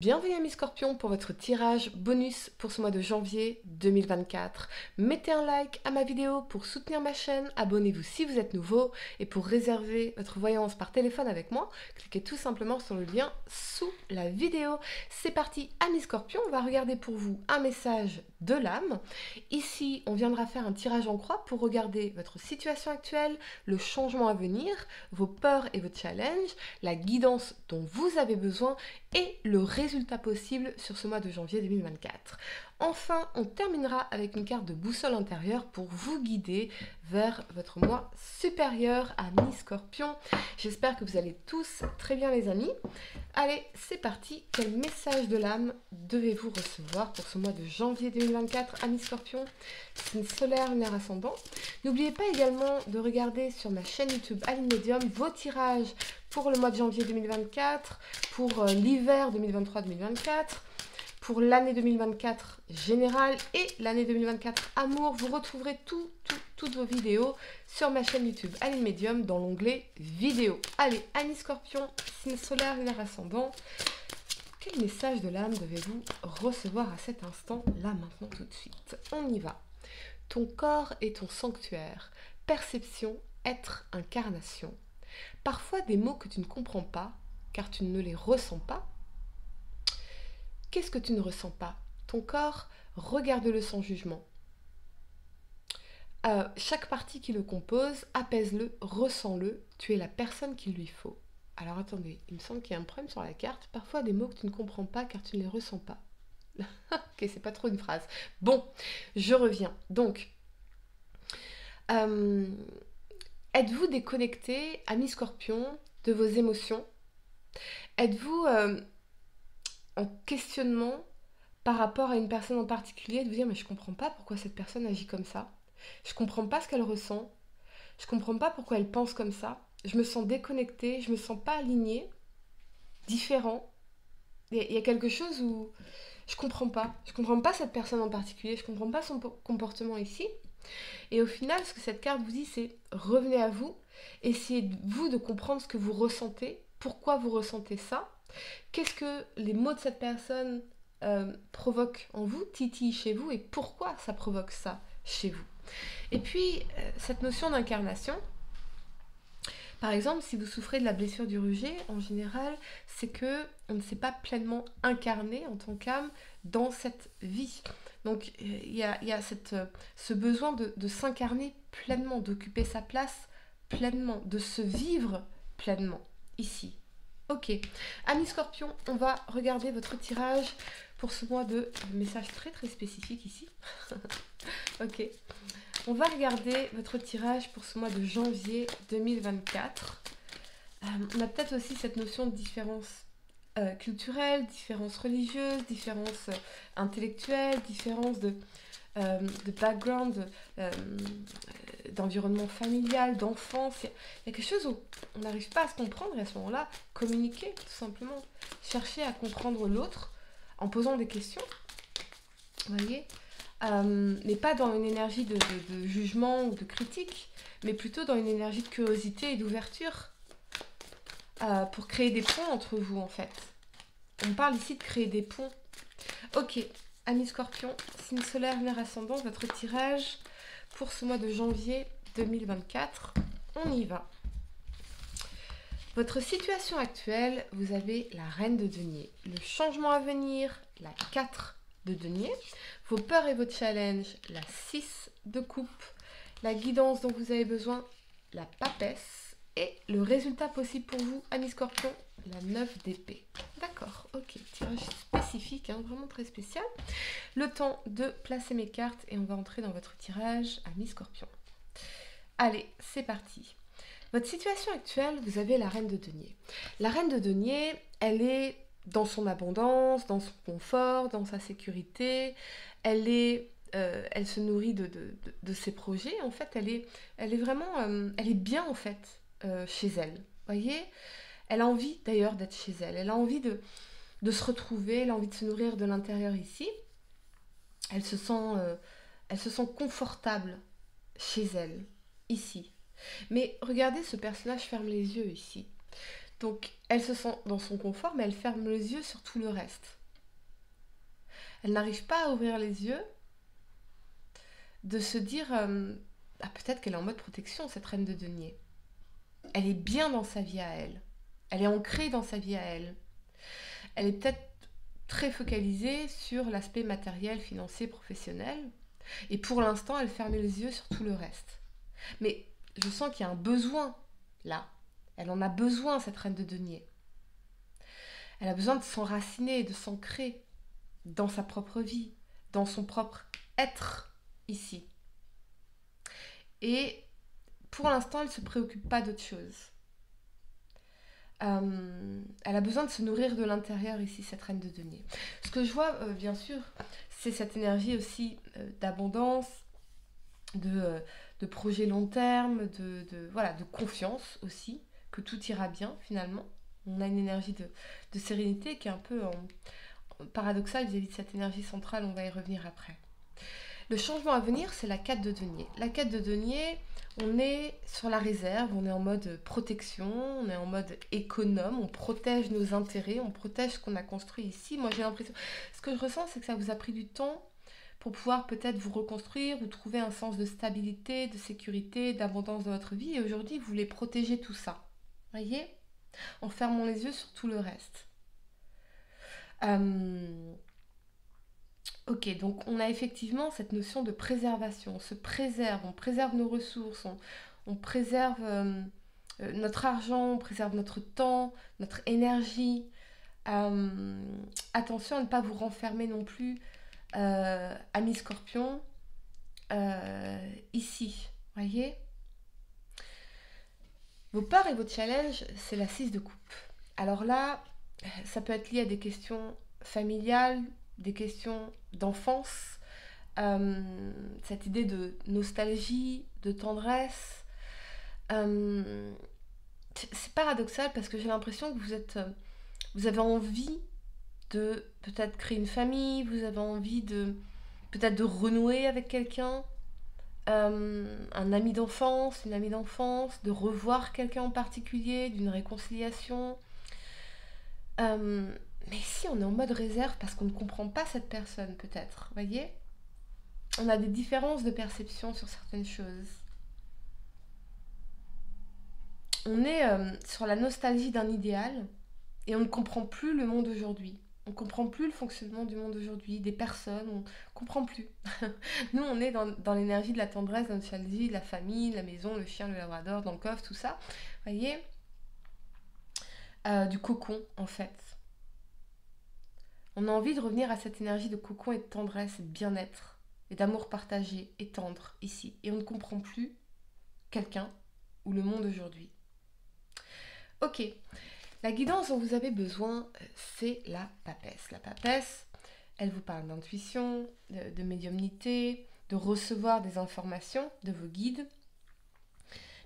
Bienvenue à Mes Scorpions pour votre tirage bonus pour ce mois de janvier 2024. Mettez un like à ma vidéo pour soutenir ma chaîne, abonnez-vous si vous êtes nouveau et pour réserver votre voyance par téléphone avec moi, cliquez tout simplement sur le lien sous la vidéo. C'est parti, Mes Scorpions, on va regarder pour vous un message de l'âme. Ici, on viendra faire un tirage en croix pour regarder votre situation actuelle, le changement à venir, vos peurs et vos challenges, la guidance dont vous avez besoin et le résultat possible sur ce mois de janvier 2024. Enfin, on terminera avec une carte de boussole intérieure pour vous guider vers votre moi supérieur, amis Scorpions. J'espère que vous allez tous très bien les amis. Allez, c'est parti. Quel message de l'âme devez-vous recevoir pour ce mois de janvier 2024, amis Scorpions? Signe solaire, lunaire ascendant. N'oubliez pas également de regarder sur ma chaîne YouTube Aline Medium vos tirages pour le mois de janvier 2024, pour l'hiver 2023-2024, pour l'année 2024 générale et l'année 2024 amour. Vous retrouverez toutes vos vidéos sur ma chaîne YouTube Aline Medium dans l'onglet vidéo. Allez, amis Scorpion, signe solaire, lunaire ascendant. Quel message de l'âme devez-vous recevoir à cet instant, là, maintenant, tout de suite? On y va. Ton corps est ton sanctuaire. Perception, être, incarnation. Parfois des mots que tu ne comprends pas, car tu ne les ressens pas. Qu'est-ce que tu ne ressens pas? Ton corps, regarde-le sans jugement. Chaque partie qui le compose, apaise-le, ressens-le, tu es la personne qu'il lui faut. Alors attendez, il me semble qu'il y a un problème sur la carte. Parfois des mots que tu ne comprends pas car tu ne les ressens pas. Ok, c'est pas trop une phrase. Bon, je reviens. Donc, êtes-vous déconnecté, amis Scorpions, de vos émotions? Êtes-vous en questionnement par rapport à une personne en particulier, de vous dire mais je comprends pas pourquoi cette personne agit comme ça, je comprends pas ce qu'elle ressent, je comprends pas pourquoi elle pense comme ça, je me sens déconnectée, je me sens pas alignée, différent. Il y a quelque chose où je comprends pas cette personne en particulier, je comprends pas son comportement ici. Et au final, ce que cette carte vous dit, c'est revenez à vous, essayez vous de comprendre ce que vous ressentez, pourquoi vous ressentez ça, qu'est-ce que les mots de cette personne provoquent en vous, titillent chez vous, et pourquoi ça provoque ça chez vous. Et puis, cette notion d'incarnation, par exemple, si vous souffrez de la blessure du rejet, en général, c'est que on ne s'est pas pleinement incarné en tant qu'âme dans cette vie. Donc, il y a ce besoin de s'incarner pleinement, d'occuper sa place pleinement, de se vivre pleinement, ici. Ok. Amis Scorpion, on va regarder votre tirage pour ce mois de message très spécifique ici. Ok. On va regarder votre tirage pour ce mois de janvier 2024. On a peut-être aussi cette notion de différence culturelle, différence religieuse, différence intellectuelle, différence de background, d'environnement familial, d'enfance. Il y a quelque chose où on n'arrive pas à se comprendre et à ce moment-là, communiquer tout simplement. Chercher à comprendre l'autre en posant des questions. Vous voyez, mais pas dans une énergie de jugement ou de critique, mais plutôt dans une énergie de curiosité et d'ouverture pour créer des ponts entre vous en fait. On parle ici de créer des ponts. Ok, amis Scorpion, signe solaire, lunaire ascendant, votre tirage pour ce mois de janvier 2024. On y va. Votre situation actuelle, vous avez la reine de denier. Le changement à venir, la 4 de denier. Vos peurs et vos challenges, la 6 de coupe. La guidance dont vous avez besoin, la papesse. Et le résultat possible pour vous, amis Scorpion, la 9 d'épée. D'accord, ok. Tirage spécifique, hein, vraiment très spécial. Le temps de placer mes cartes et on va entrer dans votre tirage, amis Scorpion. Allez, c'est parti. Votre situation actuelle, vous avez la reine de denier. La reine de denier, elle est dans son abondance, dans son confort, dans sa sécurité. Elle se nourrit de ses projets. En fait, elle est vraiment, elle est bien en fait chez elle. Voyez, elle a envie d'ailleurs d'être chez elle. Elle a envie de se retrouver. Elle a envie de se nourrir de l'intérieur ici. Elle se sent confortable chez elle ici. Mais regardez, ce personnage ferme les yeux ici. Donc, elle se sent dans son confort, mais elle ferme les yeux sur tout le reste. Elle n'arrive pas à ouvrir les yeux, de se dire ah, peut-être qu'elle est en mode protection, cette reine de denier. Elle est bien dans sa vie à elle. Elle est ancrée dans sa vie à elle. Elle est peut-être très focalisée sur l'aspect matériel, financier, professionnel. Et pour l'instant, elle ferme les yeux sur tout le reste. Mais je sens qu'il y a un besoin là. Elle en a besoin, cette reine de denier. Elle a besoin de s'enraciner, de s'ancrer dans sa propre vie, dans son propre être ici. Et pour l'instant, elle ne se préoccupe pas d'autre chose. Elle a besoin de se nourrir de l'intérieur ici, cette reine de denier. Ce que je vois, bien sûr, c'est cette énergie aussi d'abondance, de projet long terme, voilà, de confiance aussi, que tout ira bien finalement. On a une énergie de sérénité qui est un peu paradoxale vis-à-vis de cette énergie centrale, on va y revenir après. Le changement à venir, c'est la 4 de denier. La 4 de denier, on est sur la réserve, on est en mode protection, on est en mode économe, on protège nos intérêts, on protège ce qu'on a construit ici. Moi, j'ai l'impression... Ce que je ressens, c'est que ça vous a pris du temps pour pouvoir peut-être vous reconstruire ou trouver un sens de stabilité, de sécurité, d'abondance dans votre vie. Et aujourd'hui, vous voulez protéger tout ça. Voyez ? En fermant les yeux sur tout le reste. Ok, donc on a effectivement cette notion de préservation. On se préserve, on préserve nos ressources, on préserve notre argent, on préserve notre temps, notre énergie. Attention à ne pas vous renfermer non plus, amis scorpions, ici, voyez. Vos peurs et vos challenges, c'est la 6 de coupe. Alors là, ça peut être lié à des questions familiales, des questions d'enfance, cette idée de nostalgie, de tendresse. C'est paradoxal parce que j'ai l'impression que vous avez envie de peut-être créer une famille, vous avez envie de peut-être de renouer avec quelqu'un, un ami d'enfance, une amie d'enfance, de revoir quelqu'un en particulier, d'une réconciliation. Mais ici, on est en mode réserve parce qu'on ne comprend pas cette personne, peut-être. Voyez ? On a des différences de perception sur certaines choses. On est sur la nostalgie d'un idéal et on ne comprend plus le monde aujourd'hui. On ne comprend plus le fonctionnement du monde aujourd'hui, des personnes, on ne comprend plus. Nous, on est dans l'énergie de la tendresse, de la nostalgie, de la famille, la maison, le chien, le labrador, dans le coffre, tout ça. Voyez ? Du cocon, en fait. On a envie de revenir à cette énergie de cocon et de tendresse et de bien-être et d'amour partagé et tendre ici. Et on ne comprend plus quelqu'un ou le monde aujourd'hui. Ok, la guidance dont vous avez besoin, c'est la papesse. La papesse, elle vous parle d'intuition, de médiumnité, de recevoir des informations de vos guides,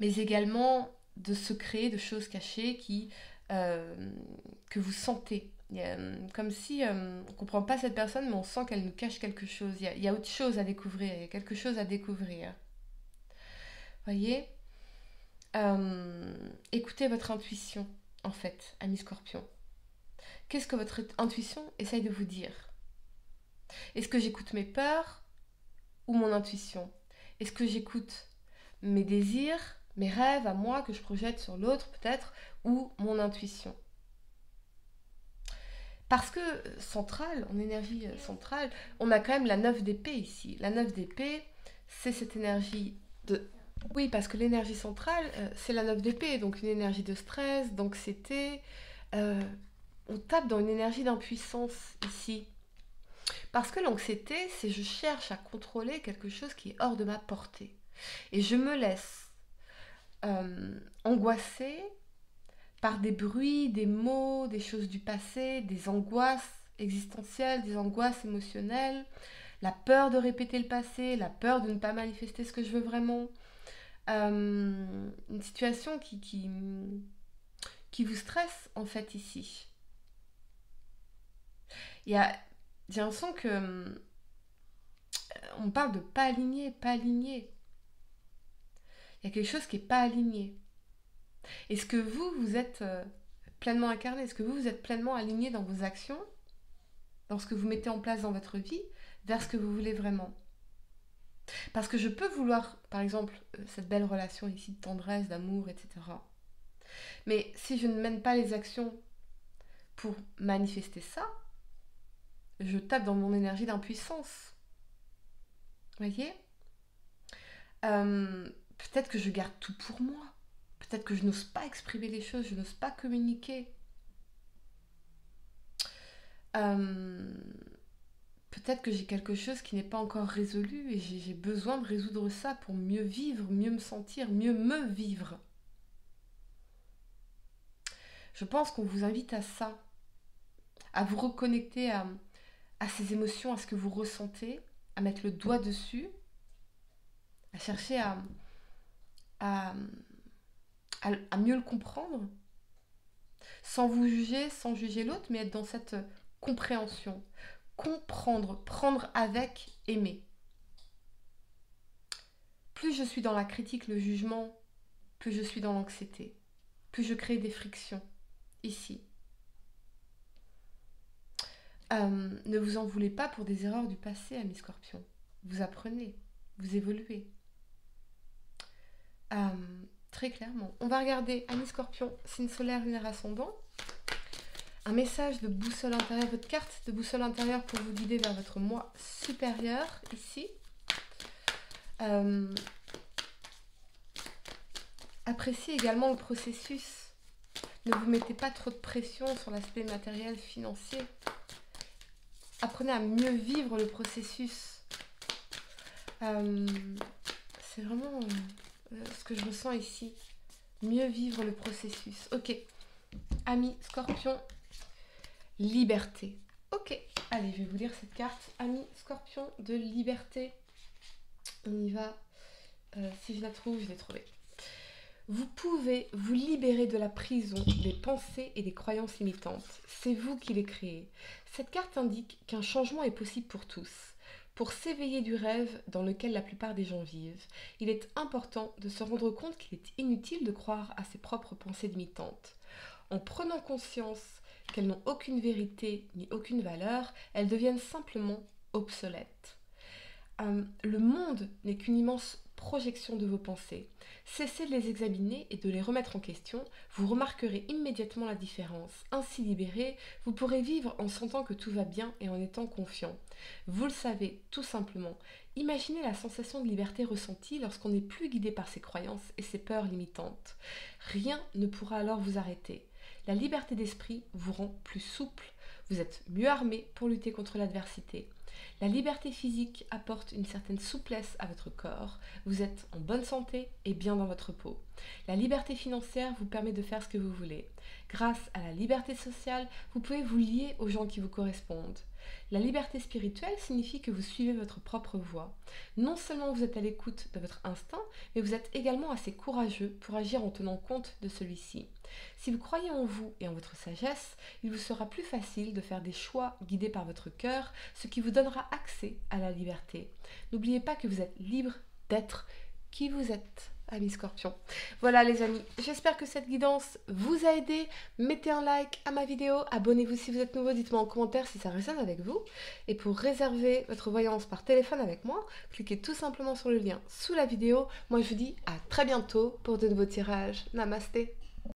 mais également de secrets, de choses cachées que vous sentez. Comme si on ne comprend pas cette personne, mais on sent qu'elle nous cache quelque chose. Il y a autre chose à découvrir, il y a quelque chose à découvrir. Voyez ? Écoutez votre intuition, en fait, amis scorpions. Qu'est-ce que votre intuition essaye de vous dire ? Est-ce que j'écoute mes peurs ou mon intuition ? Est-ce que j'écoute mes désirs, mes rêves à moi que je projette sur l'autre peut-être, ou mon intuition ? Parce que centrale, en énergie centrale, on a quand même la 9 d'épée ici. La 9 d'épée, c'est cette énergie de... Oui, parce que l'énergie centrale, c'est la 9 d'épée, donc une énergie de stress, d'anxiété. On tape dans une énergie d'impuissance ici. Parce que l'anxiété, c'est je cherche à contrôler quelque chose qui est hors de ma portée. Et je me laisse angoisser par des bruits, des mots, des choses du passé, des angoisses existentielles, des angoisses émotionnelles, la peur de répéter le passé, la peur de ne pas manifester ce que je veux vraiment. Une situation qui vous stresse en fait ici. J'ai l'impression que on parle de pas aligné, pas aligné. Il y a quelque chose qui n'est pas aligné. Est-ce que vous êtes pleinement incarné? Est-ce que vous êtes pleinement aligné dans vos actions, dans ce que vous mettez en place dans votre vie, vers ce que vous voulez vraiment? Parce que je peux vouloir, par exemple, cette belle relation ici de tendresse, d'amour, etc. Mais si je ne mène pas les actions pour manifester ça, je tape dans mon énergie d'impuissance. Voyez? Peut-être que je garde tout pour moi. Peut-être que je n'ose pas exprimer les choses, je n'ose pas communiquer. Peut-être que j'ai quelque chose qui n'est pas encore résolu et j'ai besoin de résoudre ça pour mieux vivre, mieux me sentir, mieux me vivre. Je pense qu'on vous invite à ça, à vous reconnecter à ces émotions, à ce que vous ressentez, à mettre le doigt dessus, à chercher à mieux le comprendre, sans vous juger, sans juger l'autre, mais être dans cette compréhension. Comprendre, prendre avec, aimer. Plus je suis dans la critique, le jugement, plus je suis dans l'anxiété, plus je crée des frictions, ici. Ne vous en voulez pas pour des erreurs du passé, amis scorpions. Vous apprenez, vous évoluez. Très clairement. On va regarder, amis scorpions, signe solaire, lunaire, ascendant. Un message de boussole intérieure, votre carte de boussole intérieure pour vous guider vers votre moi supérieur, ici. Appréciez également le processus. Ne vous mettez pas trop de pression sur l'aspect matériel, financier. Apprenez à mieux vivre le processus. C'est vraiment ce que je ressens ici. Mieux vivre le processus. Ok. Amis scorpion, liberté. Ok. Allez, je vais vous lire cette carte. Amis scorpion de liberté. On y va. Si je la trouve, je l'ai trouvée. Vous pouvez vous libérer de la prison des pensées et des croyances limitantes. C'est vous qui les créez. Cette carte indique qu'un changement est possible pour tous. Pour s'éveiller du rêve dans lequel la plupart des gens vivent, il est important de se rendre compte qu'il est inutile de croire à ses propres pensées limitantes. En prenant conscience qu'elles n'ont aucune vérité ni aucune valeur, elles deviennent simplement obsolètes. Le monde n'est qu'une immense projection de vos pensées. Cessez de les examiner et de les remettre en question, vous remarquerez immédiatement la différence. Ainsi libéré, vous pourrez vivre en sentant que tout va bien et en étant confiant. Vous le savez, tout simplement. Imaginez la sensation de liberté ressentie lorsqu'on n'est plus guidé par ses croyances et ses peurs limitantes. Rien ne pourra alors vous arrêter. La liberté d'esprit vous rend plus souple. Vous êtes mieux armé pour lutter contre l'adversité. La liberté physique apporte une certaine souplesse à votre corps. Vous êtes en bonne santé et bien dans votre peau. La liberté financière vous permet de faire ce que vous voulez. Grâce à la liberté sociale, vous pouvez vous lier aux gens qui vous correspondent. La liberté spirituelle signifie que vous suivez votre propre voie. Non seulement vous êtes à l'écoute de votre instinct, mais vous êtes également assez courageux pour agir en tenant compte de celui-ci. Si vous croyez en vous et en votre sagesse, il vous sera plus facile de faire des choix guidés par votre cœur, ce qui vous donnera accès à la liberté. N'oubliez pas que vous êtes libre d'être qui vous êtes, amis scorpions. Voilà les amis, j'espère que cette guidance vous a aidé. Mettez un like à ma vidéo, abonnez-vous si vous êtes nouveau, dites-moi en commentaire si ça résonne avec vous. Et pour réserver votre voyance par téléphone avec moi, cliquez tout simplement sur le lien sous la vidéo. Moi je vous dis à très bientôt pour de nouveaux tirages. Namasté.